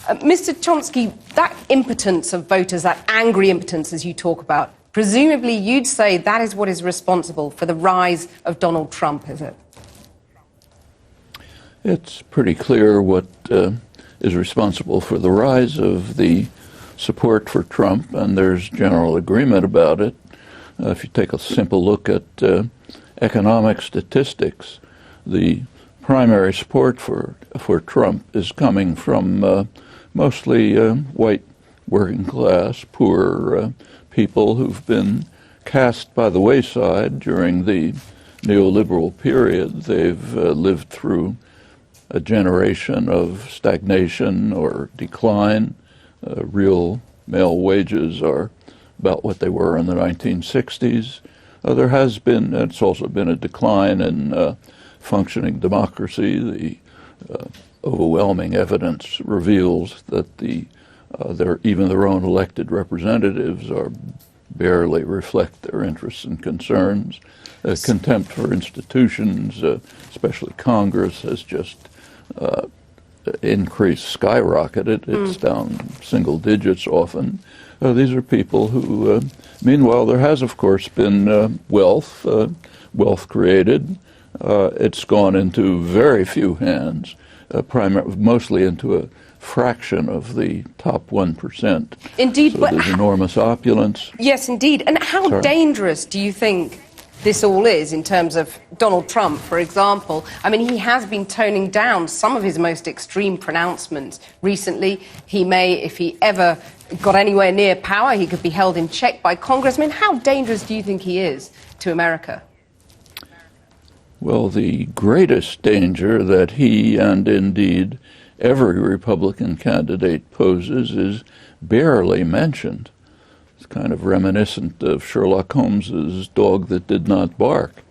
Mr. Chomsky, that impotence of voters, that angry impotence as you talk about, presumably you'd say that is what is responsible for the rise of Donald Trump, is it? It's pretty clear what is responsible for the rise of the support for Trump, and there's general agreement about it. If you take a simple look at economic statistics, the primary support for Trump is coming from mostly white working class, poor people who've been cast by the wayside during the neoliberal period. They've lived through a generation of stagnation or decline. Real male wages are about what they were in the 1960s. There has been, it's also been a decline in functioning democracy. The overwhelming evidence reveals that even their own elected representatives barely reflect their interests and concerns. Contempt for institutions, especially Congress, has just increased, skyrocketed. It's down single digits often. These are people who, meanwhile, there has, of course, been wealth created. It's gone into very few hands, mostly into a fraction of the top 1%. Indeed. So there's enormous opulence. Yes, indeed. And how dangerous do you think this all is in terms of Donald Trump, for example? I mean, he has been toning down some of his most extreme pronouncements recently. He may, if he ever got anywhere near power, he could be held in check by Congress. I mean, how dangerous do you think he is to America? Well, the greatest danger that he and indeed every Republican candidate poses is barely mentioned. It's kind of reminiscent of Sherlock Holmes's dog that did not bark.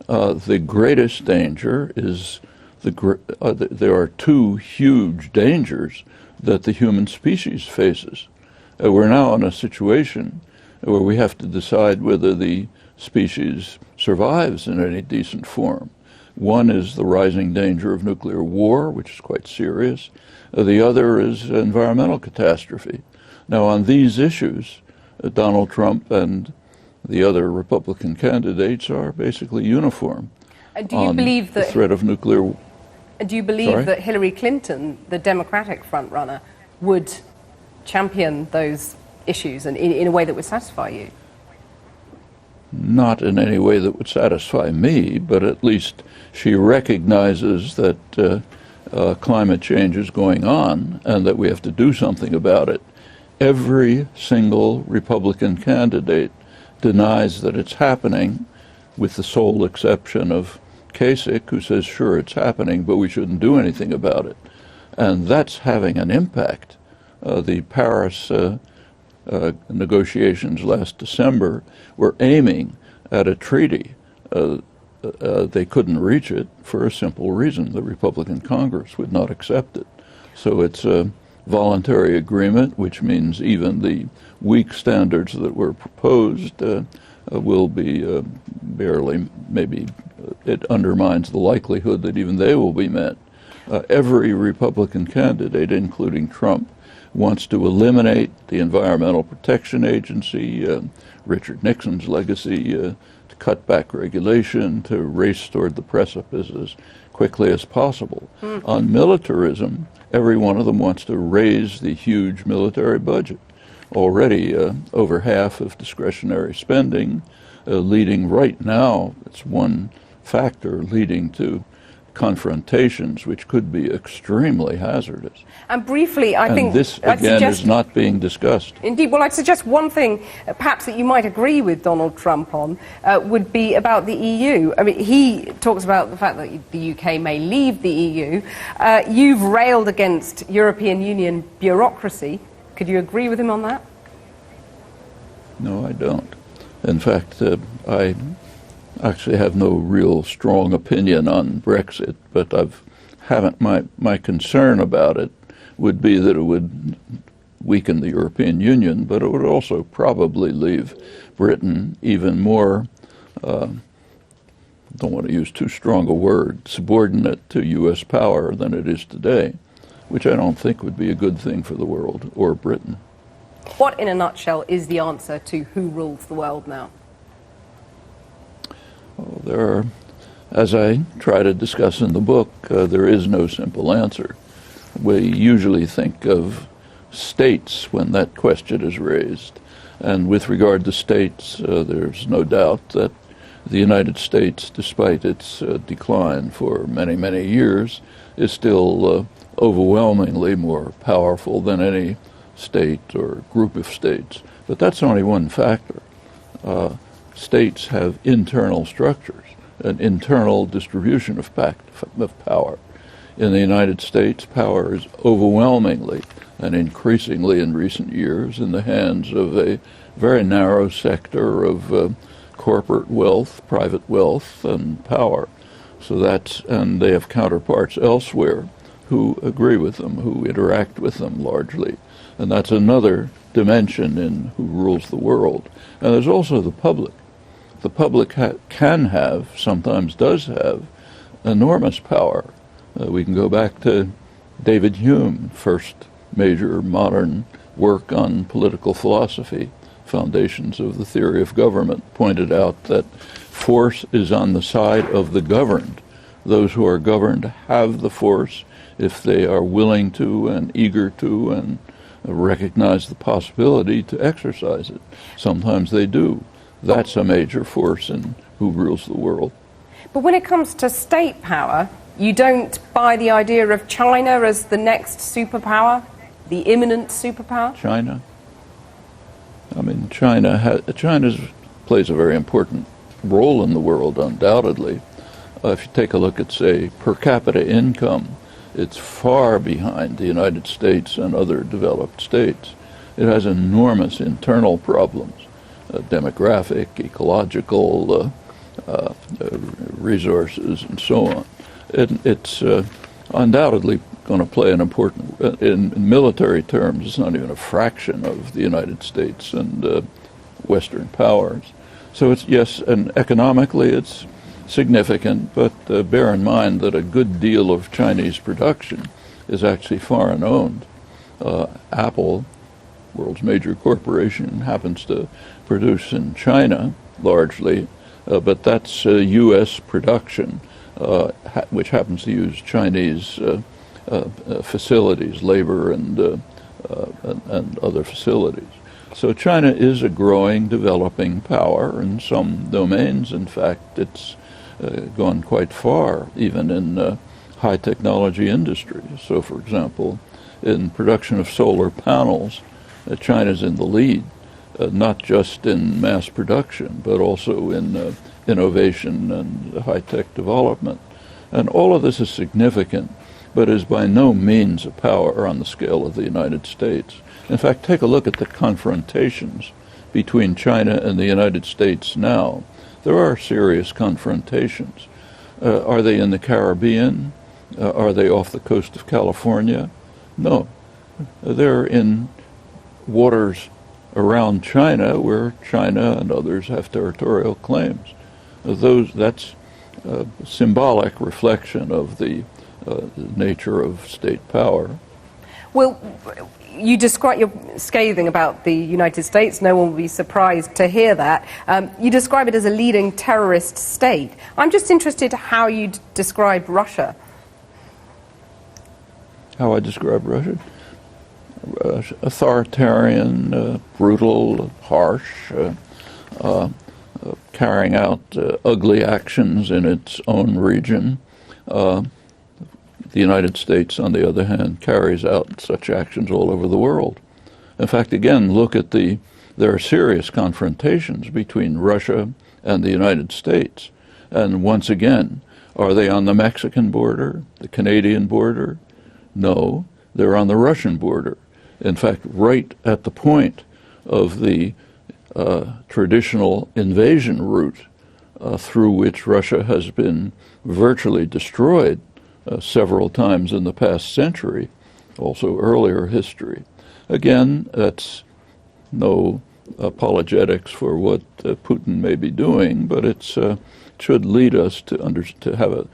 The greatest danger is there are two huge dangers that the human species faces. We're now in a situation where we have to decide whether the species survives in any decent form. One is the rising danger of nuclear war, which is quite serious. The other is environmental catastrophe. Now, on these issues, Donald Trump and the other Republican candidates are basically uniform. And do you believe that the threat of nuclear? And do you believe that Hillary Clinton, the Democratic frontrunner, would champion those issues and in a way that would satisfy you? Not in any way that would satisfy me, but at least she recognizes that climate change is going on and that we have to do something about it. Every single Republican candidate denies that it's happening, with the sole exception of Kasich, who says, sure, it's happening, but we shouldn't do anything about it. And that's having an impact. The Paris negotiations last December were aiming at a treaty. They couldn't reach it for a simple reason. The Republican Congress would not accept it. So it's a voluntary agreement, which means even the weak standards that were proposed will be barely, maybe it undermines the likelihood that even they will be met. Every Republican candidate, including Trump, wants to eliminate the Environmental Protection Agency, Richard Nixon's legacy, to cut back regulation, to race toward the precipice as quickly as possible. On militarism, every one of them wants to raise the huge military budget. Already over half of discretionary spending, leading right now, it's one factor leading to confrontations which could be extremely hazardous. And briefly, I think this, again, is not being discussed. Indeed. Well, I'd suggest one thing, perhaps that you might agree with Donald Trump on, would be about the EU. I mean, he talks about the fact that the UK may leave the EU. You've railed against European Union bureaucracy. Could you agree with him on that? No, I don't. In fact, I actually have no real strong opinion on Brexit, but my concern about it would be that it would weaken the European Union, but it would also probably leave Britain even more, don't want to use too strong a word, subordinate to U.S. power than it is today, which I don't think would be a good thing for the world or Britain. What, in a nutshell, is the answer to who rules the world now? Well, there are, as I try to discuss in the book, there is no simple answer. We usually think of states when that question is raised. And with regard to states, there's no doubt that the United States, despite its decline for many, many years, is still overwhelmingly more powerful than any state or group of states. But that's only one factor. States have internal structures, an internal distribution of power. In the United States, power is overwhelmingly and increasingly in recent years in the hands of a very narrow sector of corporate wealth, private wealth, and power. And they have counterparts elsewhere who agree with them, who interact with them largely. And that's another dimension in who rules the world. And there's also the public. The public can have, sometimes does have, enormous power. We can go back to David Hume, first major modern work on political philosophy, Foundations of the Theory of Government, pointed out that force is on the side of the governed. Those who are governed have the force if they are willing to and eager to and recognize the possibility to exercise it. Sometimes they do. That's a major force in who rules the world. But when it comes to state power, you don't buy the idea of China as the next superpower, the imminent superpower? China? I mean, China plays a very important role in the world, undoubtedly. If you take a look at, say, per capita income, it's far behind the United States and other developed states. It has enormous internal problems, demographic, ecological, resources, and so on. It's undoubtedly going to play an important, in military terms, it's not even a fraction of the United States and Western powers. So it's, yes, and economically it's significant, but bear in mind that a good deal of Chinese production is actually foreign owned. Apple, world's major corporation, happens to produce in China largely, but that's U.S. production, which happens to use Chinese facilities, labor and other facilities. So China is a growing, developing power in some domains. In fact, it's gone quite far, even in high technology industries. So, for example, in production of solar panels, China's in the lead, not just in mass production, but also in innovation and high-tech development. And all of this is significant, but is by no means a power on the scale of the United States. In fact, take a look at the confrontations between China and the United States now. There are serious confrontations. Are they in the Caribbean? Are they off the coast of California? No. They're in waters around China where China and others have territorial claims. That's a symbolic reflection of the nature of state power. Well, you're scathing about the United States. No one will be surprised to hear that. You describe it as a leading terrorist state. I'm just interested how you describe Russia. How I describe Russia? Authoritarian, brutal, harsh, carrying out ugly actions in its own region. The United States, on the other hand, carries out such actions all over the world. In fact, again, look at there are serious confrontations between Russia and the United States. And once again, are they on the Mexican border, the Canadian border? No, they're on the Russian border. In fact, right at the point of the traditional invasion route through which Russia has been virtually destroyed several times in the past century, also earlier history. Again, that's no apologetics for what Putin may be doing, but it should lead us to have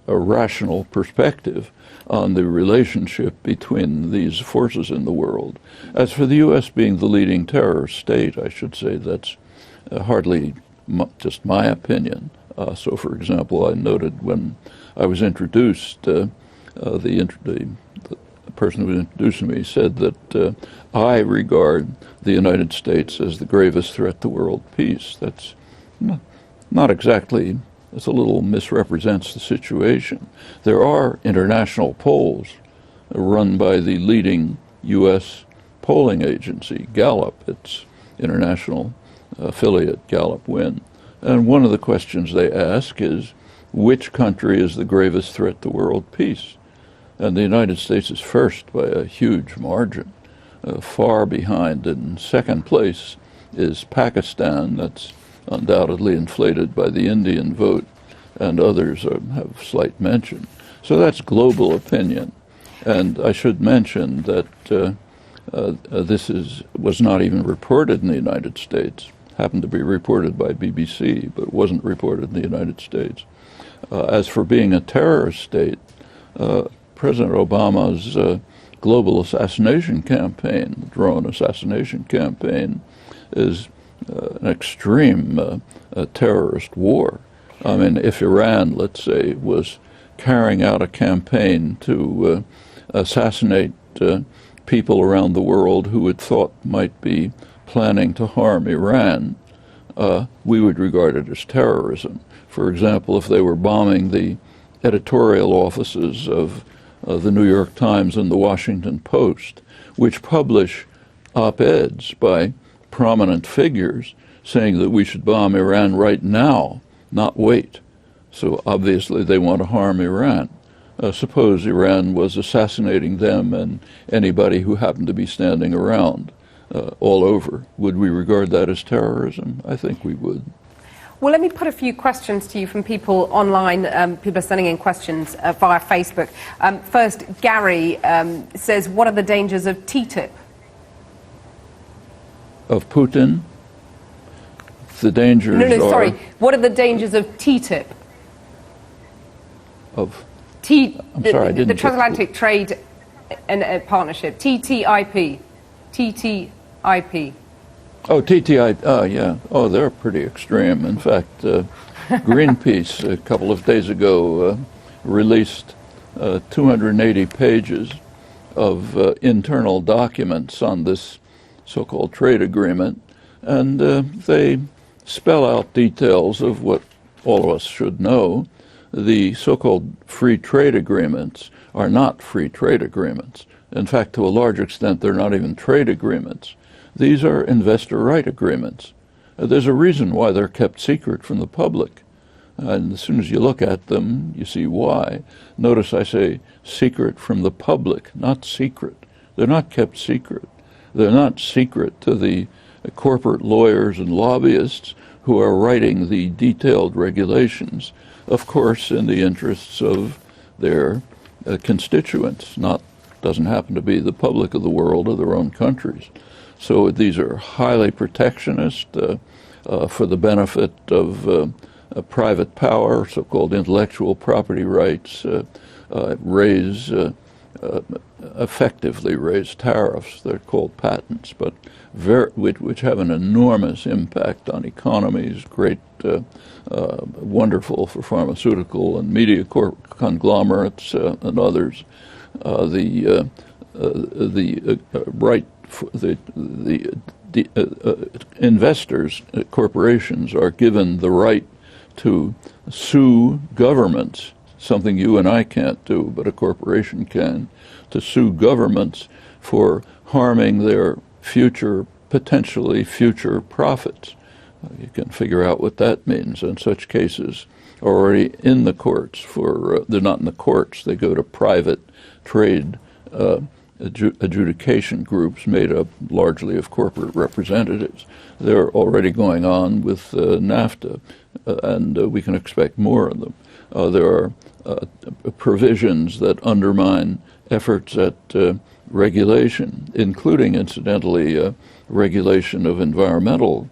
a rational perspective on the relationship between these forces in the world. As for the U.S. being the leading terrorist state, I should say that's hardly just my opinion. So, for example, I noted when I was introduced, the person who was introducing me said that I regard the United States as the gravest threat to world peace. That's not exactly, it's a little misrepresents the situation. There are international polls run by the leading U.S. polling agency, Gallup, its international affiliate, Gallup Win. And one of the questions they ask is, which country is the gravest threat to world peace? And the United States is first by a huge margin. Far behind, in second place, is Pakistan. That's undoubtedly inflated by the Indian vote, and others have slight mention. So that's global opinion. And I should mention that this was not even reported in the United States. Happened to be reported by BBC, but wasn't reported in the United States. As for being a terrorist state, President Obama's global assassination campaign, the drone assassination campaign, is an extreme terrorist war. I mean, if Iran, let's say, was carrying out a campaign to assassinate people around the world who it thought might be planning to harm Iran, we would regard it as terrorism. For example, if they were bombing the editorial offices of the New York Times and the Washington Post, which publish op-eds by prominent figures saying that we should bomb Iran right now, not wait. So obviously they want to harm Iran. Suppose Iran was assassinating them and anybody who happened to be standing around all over. Would we regard that as terrorism? I think we would. Well, let me put a few questions to you from people online. People are sending in questions via Facebook. First, Gary says, what are the dangers of TTIP? Of Putin? The dangers No, sorry. What are the dangers of TTIP? Of? I'm sorry, I didn't the Transatlantic Trade and Partnership. TTIP. TTIP. Oh, TTI, yeah. Oh, they're pretty extreme. In fact, Greenpeace a couple of days ago released 280 pages of internal documents on this so-called trade agreement, and they spell out details of what all of us should know. The so-called free trade agreements are not free trade agreements. In fact, to a large extent, they're not even trade agreements. These are investor right agreements. There's a reason why they're kept secret from the public. And as soon as you look at them, you see why. Notice I say secret from the public, not secret. They're not kept secret. They're not secret to the corporate lawyers and lobbyists who are writing the detailed regulations, of course, in the interests of their constituents, doesn't happen to be the public of the world or their own countries. So these are highly protectionist for the benefit of private power, so-called intellectual property rights, effectively raise tariffs. They're called patents, but which have an enormous impact on economies, wonderful for pharmaceutical and media conglomerates and others. The investors, corporations, are given the right to sue governments, something you and I can't do, but a corporation can, to sue governments for harming their potentially future profits. You can figure out what that means. And such cases are already in the courts they're not in the courts, they go to private trade adjudication groups made up largely of corporate representatives. They're already going on with NAFTA, and we can expect more of them. There are provisions that undermine efforts at regulation, including, incidentally, regulation of environmental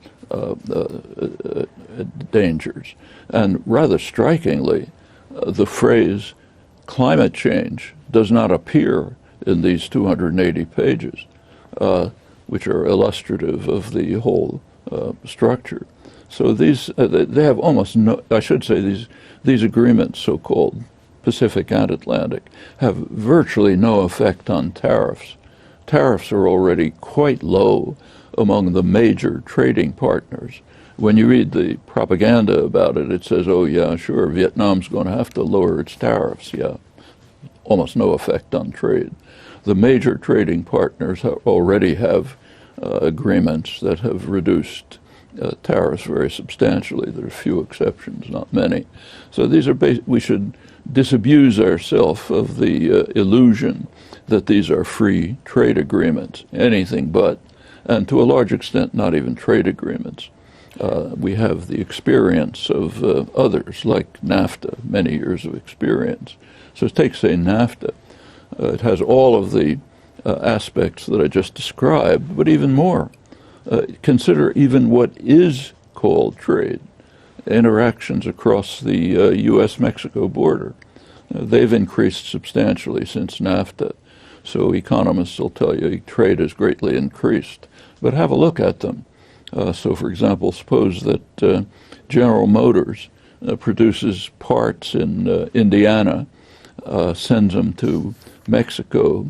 dangers. And rather strikingly, the phrase climate change does not appear in these 280 pages, which are illustrative of the whole structure. So these, they have almost no, I should say these agreements, so-called Pacific and Atlantic, have virtually no effect on tariffs. Tariffs are already quite low among the major trading partners. When you read the propaganda about it, it says, oh yeah, sure, Vietnam's going to have to lower its tariffs. Yeah, almost no effect on trade. The major trading partners already have agreements that have reduced tariffs very substantially. There are few exceptions, not many. So these are we should disabuse ourselves of the illusion that these are free trade agreements, anything but, and to a large extent not even trade agreements. We have the experience of others, like NAFTA, many years of experience. So take, say, NAFTA. It has all of the aspects that I just described, but even more. Consider even what is called trade, interactions across the U.S.-Mexico border. They've increased substantially since NAFTA. So economists will tell you trade has greatly increased. But have a look at them. So, for example, suppose that General Motors produces parts in Indiana, sends them to Mexico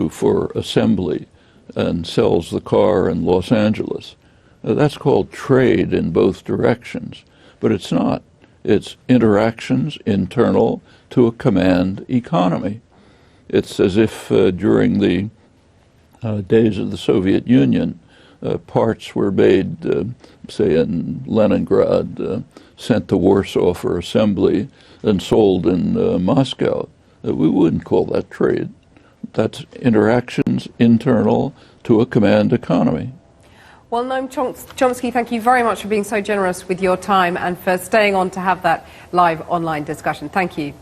for assembly, and sells the car in Los Angeles. That's called trade in both directions. But it's not. It's interactions internal to a command economy. It's as if during the days of the Soviet Union, parts were made, say in Leningrad, sent to Warsaw for assembly and sold in Moscow. We wouldn't call that trade. That's interactions internal to a command economy. Well, Noam Chomsky, thank you very much for being so generous with your time and for staying on to have that live online discussion. Thank you.